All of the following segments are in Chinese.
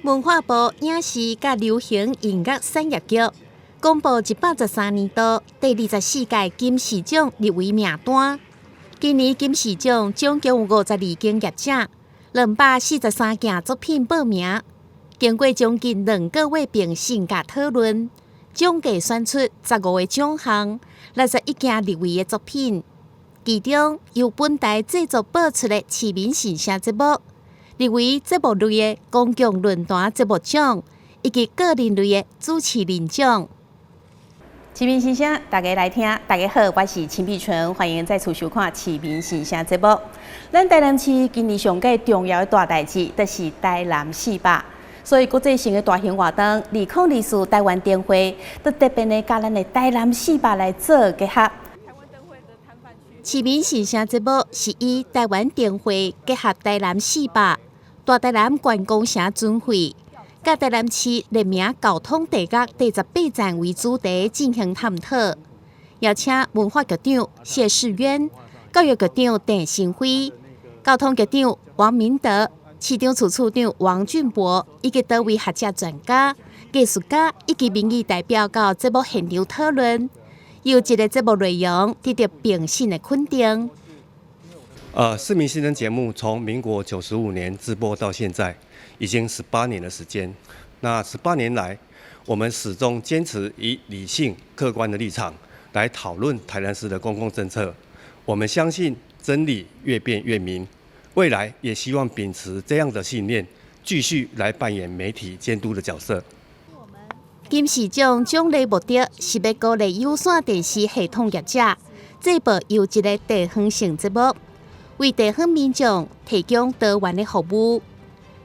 文化部影视甲流行音乐产业局公布113年度第24届金视奖入围名单。今年金视奖总共有52件业者，243件作品报名，经过将近2个月评审甲讨论，总计选出15个奖项，61件入围的作品。其中由本台制作播出的市民形象节目，入围节目类的公共论坛节目奖，以及个人类的主持人奖。市民形象，大家来听。大家好，我是陈碧纯，欢迎再次收看市民形象节目。咱台南市今年上届重要的大代志，就是台南400。所以国际性的大型活动，2024台湾灯会，都特别的甲咱的台南400来做结合。市民形象节目是以台湾灯会结合台南400、大台南观光城准会，甲台南市列名交通地角第18站为主题进行探讨，邀请文化局长谢世渊、教育局长陈新辉、交通局长王明德、市长处处长王俊博以及多位学者专家、艺术家以及民意代表到节目现场讨论。有一个节目内容得到评审的肯定。市民新闻节目从民国95年直播到现在，已经18年的时间。那18年来，我们始终坚持以理性、客观的立场来讨论台南市的公共政策。我们相信真理越辩越明，未来也希望秉持这样的信念，继续来扮演媒体监督的角色。金视奖奖励目的是要鼓励有线电视系统业者制播由一个地方性节目，为地方民众提供多元的服务。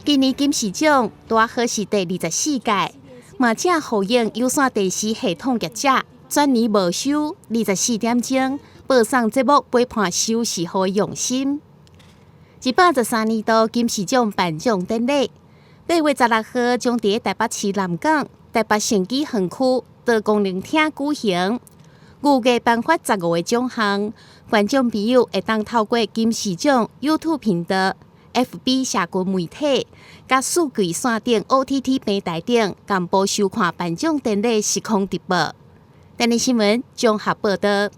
今年金视奖大好是第24届，嘛正呼应有线电视系统业者转年无收24点钟播送节目陪伴收视后的用心。113年度金视奖颁奖典礼8月16號將在台北市南港台北城基園區的功能廳舉行，預計頒發15個獎項，觀眾朋友會當透過金視獎 YouTube 頻道、FB 社群媒體、甲數據線頂 OTT 平台等，同步收看頒獎典禮實況直播。台南新聞綜合報道。